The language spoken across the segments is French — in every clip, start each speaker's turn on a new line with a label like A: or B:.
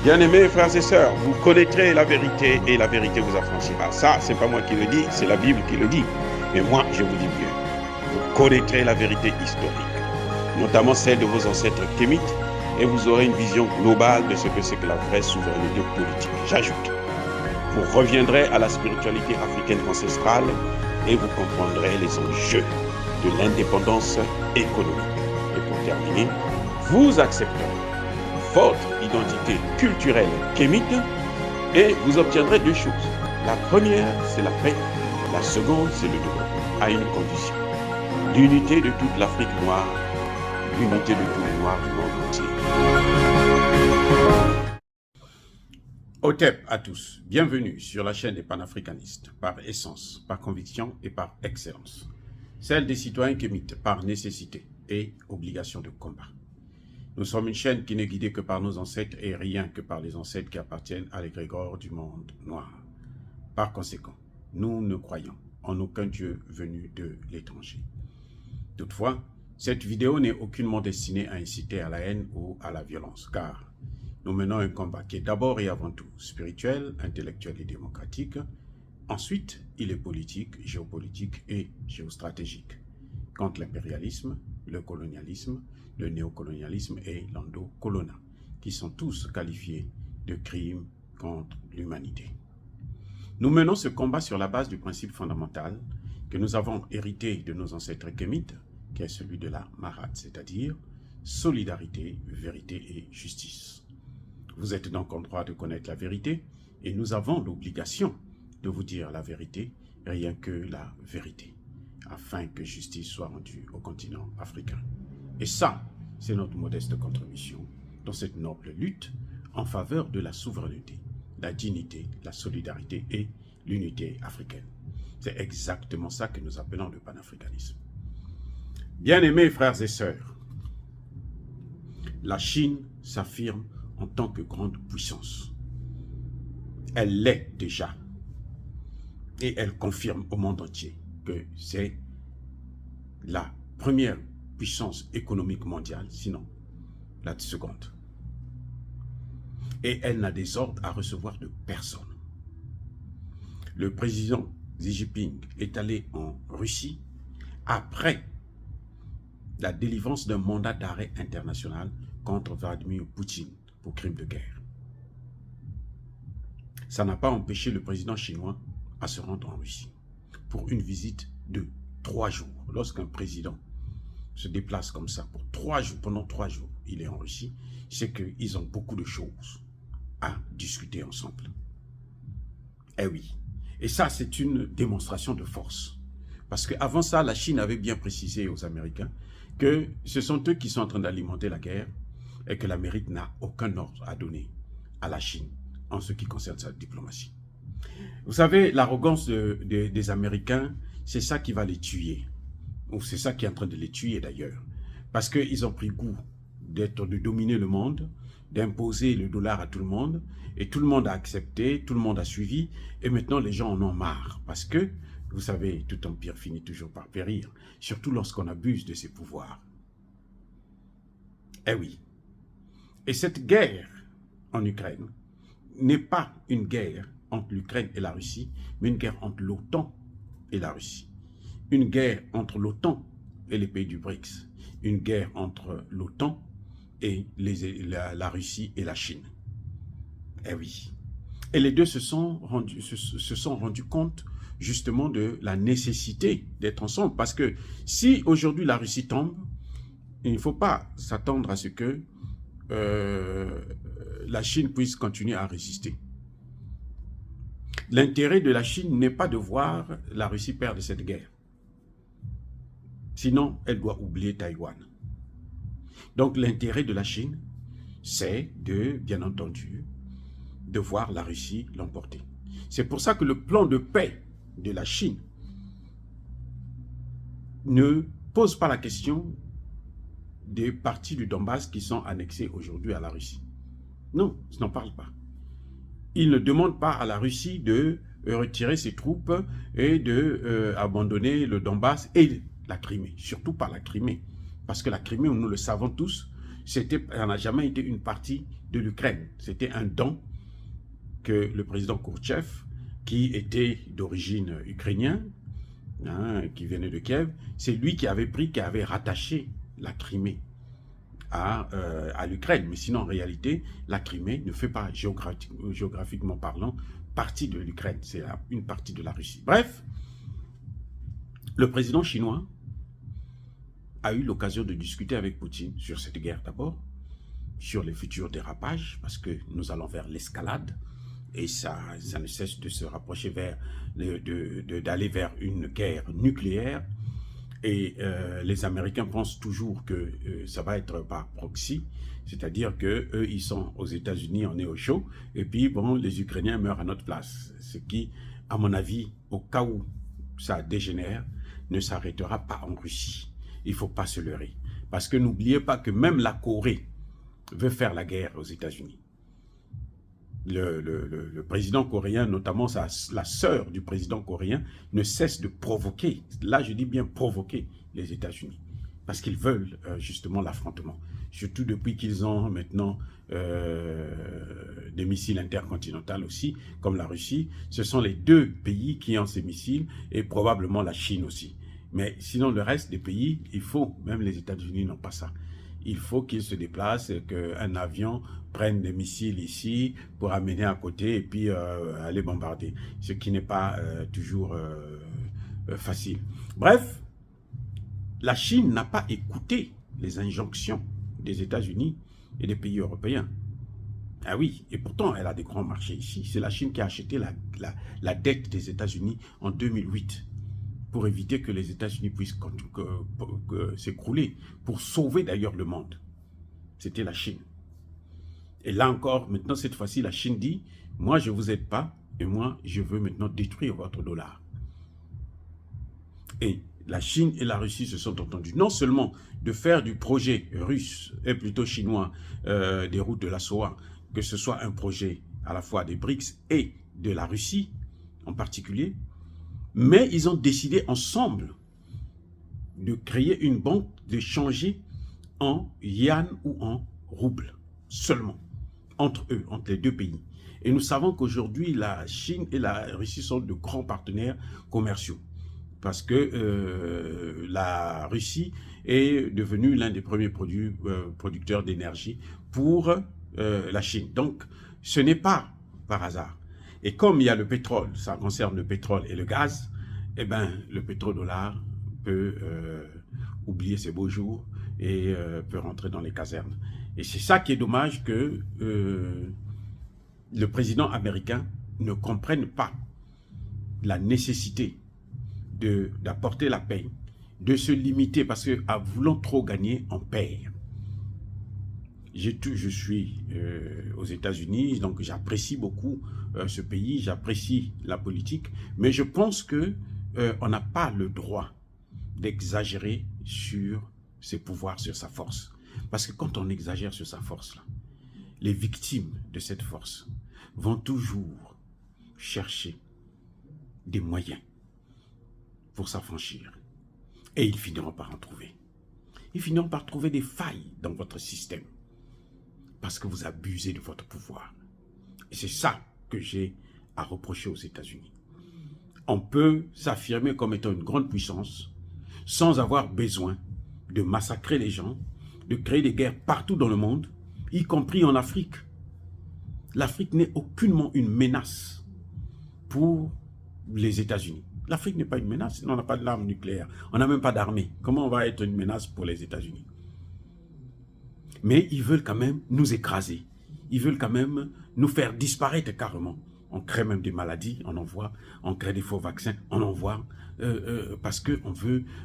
A: Bien-aimés frères et sœurs, vous connaîtrez la vérité et la vérité vous affranchira. Ça, c'est pas moi qui le dis, c'est la Bible qui le dit. Mais moi, je vous dis mieux. Vous connaîtrez la vérité historique, notamment celle de vos ancêtres kémites, et vous aurez une vision globale de ce que c'est que la vraie souveraineté politique. J'ajoute, vous reviendrez à la spiritualité africaine ancestrale et vous comprendrez les enjeux de l'indépendance économique. Et pour terminer, vous accepterez votre identité culturelle kémite et vous obtiendrez deux choses. La première, c'est la paix. La seconde, c'est le développement, à une condition. L'unité de toute l'Afrique noire, l'unité de tous les Noirs du monde entier. Otep à tous, bienvenue sur la chaîne des panafricanistes, par essence, par conviction et par excellence. Celle des citoyens kémites, par nécessité et obligation de combat. Nous sommes une chaîne qui n'est guidée que par nos ancêtres et rien que par les ancêtres qui appartiennent à l'égrégore du monde noir. Par conséquent, nous ne croyons en aucun Dieu venu de l'étranger. Toutefois, cette vidéo n'est aucunement destinée à inciter à la haine ou à la violence, car nous menons un combat qui est d'abord et avant tout spirituel, intellectuel et démocratique. Ensuite, il est politique, géopolitique et géostratégique, contre l'impérialisme, le colonialisme, le néocolonialisme et l'endocolona, qui sont tous qualifiés de crimes contre l'humanité. Nous menons ce combat sur la base du principe fondamental que nous avons hérité de nos ancêtres kémites, qui est celui de la Marat, c'est-à-dire solidarité, vérité et justice. Vous êtes donc en droit de connaître la vérité et nous avons l'obligation de vous dire la vérité, rien que la vérité, afin que justice soit rendue au continent africain. Et ça, c'est notre modeste contribution dans cette noble lutte en faveur de la souveraineté, la dignité, la solidarité et l'unité africaine. C'est exactement ça que nous appelons le panafricanisme. Bien-aimés frères et sœurs, la Chine s'affirme en tant que grande puissance. Elle l'est déjà. Et elle confirme au monde entier que c'est la première puissance économique mondiale, sinon la seconde. Et elle n'a des ordres à recevoir de personne. Le président Xi Jinping est allé en Russie après la délivrance d'un mandat d'arrêt international contre Vladimir Poutine pour crime de guerre. Ça n'a pas empêché le président chinois à se rendre en Russie pour une visite de 3 jours. Lorsqu'un président se déplace comme ça pour 3 jours, pendant 3 jours, il est en Russie, c'est qu'ils ont beaucoup de choses à discuter ensemble. Eh oui. Et ça, c'est une démonstration de force. Parce qu'avant ça, la Chine avait bien précisé aux Américains que ce sont eux qui sont en train d'alimenter la guerre et que l'Amérique n'a aucun ordre à donner à la Chine en ce qui concerne sa diplomatie. Vous savez, l'arrogance des Américains, c'est ça qui va les tuer. Ou c'est ça qui est en train de les tuer d'ailleurs. Parce qu'ils ont pris goût de dominer le monde, d'imposer le dollar à tout le monde, et tout le monde a accepté, tout le monde a suivi, et maintenant les gens en ont marre. Parce que, vous savez, tout empire finit toujours par périr, surtout lorsqu'on abuse de ses pouvoirs. Eh oui. Et cette guerre en Ukraine n'est pas une guerre entre l'Ukraine et la Russie, mais une guerre entre l'OTAN et la Russie. Une guerre entre l'OTAN et les pays du BRICS. Une guerre entre l'OTAN et la Russie et la Chine. Eh oui. Et les deux se sont rendus compte justement de la nécessité d'être ensemble. Parce que si aujourd'hui la Russie tombe, il ne faut pas s'attendre à ce que la Chine puisse continuer à résister. L'intérêt de la Chine n'est pas de voir la Russie perdre cette guerre. Sinon, elle doit oublier Taïwan. Donc l'intérêt de la Chine, c'est de, bien entendu, de voir la Russie l'emporter. C'est pour ça que le plan de paix de la Chine ne pose pas la question des parties du Donbass qui sont annexées aujourd'hui à la Russie. Non, je n'en parle pas. Il ne demande pas à la Russie de retirer ses troupes et d'abandonner le Donbass et la Crimée, surtout pas la Crimée. Parce que la Crimée, nous le savons tous, ça n'a jamais été une partie de l'Ukraine. C'était un don que le président Khrouchtchev, qui était d'origine ukrainienne, hein, qui venait de Kiev, c'est lui qui avait rattaché la Crimée à l'Ukraine. Mais sinon, en réalité, la Crimée ne fait pas, géographiquement parlant, partie de l'Ukraine. C'est une partie de la Russie. Bref, le président chinois a eu l'occasion de discuter avec Poutine sur cette guerre d'abord, sur les futurs dérapages, parce que nous allons vers l'escalade, et ça ne cesse de se rapprocher d'aller vers une guerre nucléaire. Et les Américains pensent toujours que ça va être par proxy, c'est-à-dire qu'eux, ils sont aux États-Unis, on est au chaud, et puis bon, les Ukrainiens meurent à notre place. Ce qui, à mon avis, au cas où ça dégénère, ne s'arrêtera pas en Russie. Il ne faut pas se leurrer. Parce que n'oubliez pas que même la Corée veut faire la guerre aux États-Unis. Le président coréen, notamment la sœur du président coréen, ne cesse de provoquer, là je dis bien provoquer, les États-Unis. Parce qu'ils veulent justement l'affrontement. Surtout depuis qu'ils ont maintenant des missiles intercontinentaux aussi, comme la Russie. Ce sont les deux pays qui ont ces missiles, et probablement la Chine aussi. Mais sinon, le reste des pays, il faut, même les États-Unis n'ont pas ça. Il faut qu'ils se déplacent, qu'un avion prenne des missiles ici pour amener à côté et puis aller bombarder. Ce qui n'est pas toujours facile. Bref, la Chine n'a pas écouté les injonctions des États-Unis et des pays européens. Ah oui, et pourtant, elle a des grands marchés ici. C'est la Chine qui a acheté la dette des États-Unis en 2008. Pour éviter que les États-Unis puissent s'écrouler, pour sauver d'ailleurs le monde. C'était la Chine. Et là encore, maintenant, cette fois-ci, la Chine dit, moi, je ne vous aide pas, et moi, je veux maintenant détruire votre dollar. Et la Chine et la Russie se sont entendus, non seulement de faire du projet russe, et plutôt chinois, des routes de la soie, que ce soit un projet à la fois des BRICS et de la Russie, en particulier, mais ils ont décidé ensemble de créer une banque, de changer en yuan ou en rouble, seulement, entre eux, entre les deux pays. Et nous savons qu'aujourd'hui, la Chine et la Russie sont de grands partenaires commerciaux, parce que la Russie est devenue l'un des premiers producteurs d'énergie pour la Chine. Donc, ce n'est pas par hasard. Et comme il y a le pétrole, ça concerne le pétrole et le gaz, eh bien, le pétrodollar peut oublier ses beaux jours et peut rentrer dans les casernes. Et c'est ça qui est dommage, que le président américain ne comprenne pas la nécessité d'apporter la paix, de se limiter, parce qu'en voulant trop gagner, on perd. Je suis aux États-Unis, donc j'apprécie beaucoup ce pays, j'apprécie la politique, mais je pense que on n'a pas le droit d'exagérer sur ses pouvoirs, sur sa force. Parce que quand on exagère sur sa force, là, les victimes de cette force vont toujours chercher des moyens pour s'affranchir. Et ils finiront par en trouver. Ils finiront par trouver des failles dans votre système. Parce que vous abusez de votre pouvoir. Et c'est ça que j'ai à reprocher aux États-Unis. On peut s'affirmer comme étant une grande puissance sans avoir besoin de massacrer les gens, de créer des guerres partout dans le monde, y compris en Afrique. L'Afrique n'est aucunement une menace pour les États-Unis. L'Afrique n'est pas une menace, on n'a pas d'armes nucléaires, on n'a même pas d'armée. Comment on va être une menace pour les États-Unis? Mais ils veulent quand même nous écraser. Ils veulent quand même nous faire disparaître carrément. On crée même des maladies, on envoie, on crée des faux vaccins, on envoie, parce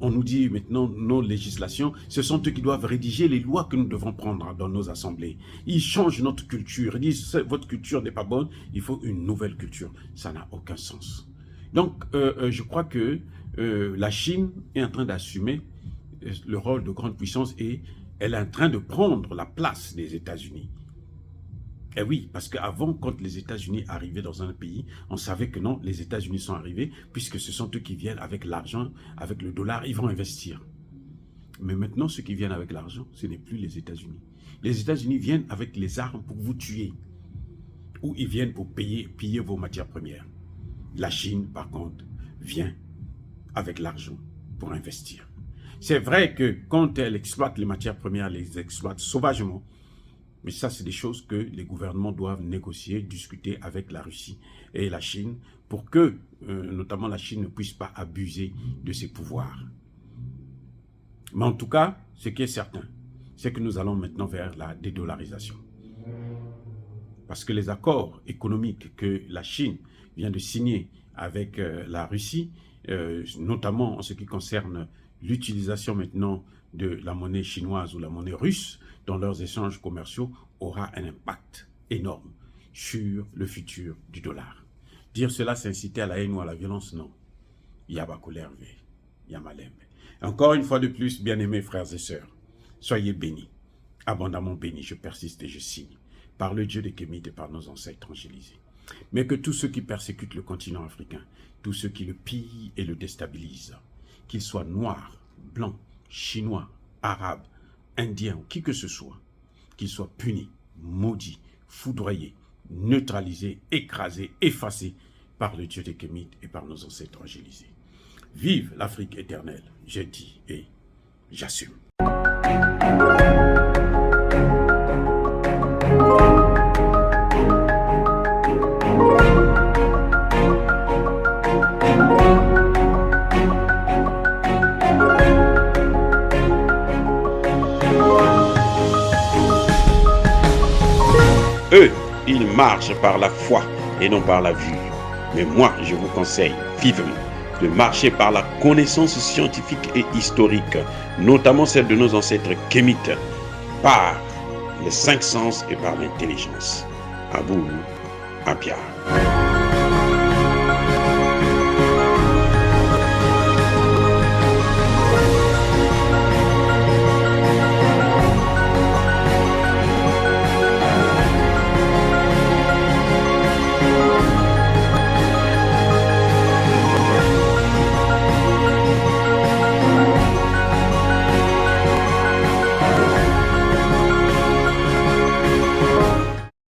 A: on nous dit maintenant, nos législations, ce sont eux qui doivent rédiger les lois que nous devons prendre dans nos assemblées. Ils changent notre culture, ils disent, votre culture n'est pas bonne, il faut une nouvelle culture. Ça n'a aucun sens. Donc, je crois que la Chine est en train d'assumer le rôle de grande puissance et elle est en train de prendre la place des États-Unis. Et oui, parce qu'avant, quand les États-Unis arrivaient dans un pays, on savait que non, les États-Unis sont arrivés, puisque ce sont eux qui viennent avec l'argent, avec le dollar, ils vont investir. Mais maintenant, ceux qui viennent avec l'argent, ce n'est plus les États-Unis. Les États-Unis viennent avec les armes pour vous tuer. Ou ils viennent pour piller vos matières premières. La Chine, par contre, vient avec l'argent pour investir. C'est vrai que quand elle exploite les matières premières, elle les exploite sauvagement. Mais ça, c'est des choses que les gouvernements doivent négocier, discuter avec la Russie et la Chine pour que, notamment la Chine, ne puisse pas abuser de ses pouvoirs. Mais en tout cas, ce qui est certain, c'est que nous allons maintenant vers la dédollarisation. Parce que les accords économiques que la Chine vient de signer avec la Russie, notamment en ce qui concerne l'utilisation maintenant de la monnaie chinoise ou la monnaie russe dans leurs échanges commerciaux, aura un impact énorme sur le futur du dollar. Dire cela, c'est inciter à la haine ou à la violence, non. Yabakolerve, Yamalembe. Encore une fois de plus, bien-aimés frères et sœurs, soyez bénis, abondamment bénis, je persiste et je signe, par le Dieu des Kémites et par nos ancêtres angélisés. Mais que tous ceux qui persécutent le continent africain, tous ceux qui le pillent et le déstabilisent, qu'ils soient noirs, blancs, chinois, arabes, indiens ou qui que ce soit, qu'ils soient punis, maudits, foudroyés, neutralisés, écrasés, effacés par le Dieu des Kémites et par nos ancêtres angélisés. Vive l'Afrique éternelle, j'ai dit et j'assume. Eux, ils marchent par la foi et non par la vue. Mais moi, je vous conseille vivement de marcher par la connaissance scientifique et historique, notamment celle de nos ancêtres kémites, par les 5 sens et par l'intelligence. À vous, à Pierre.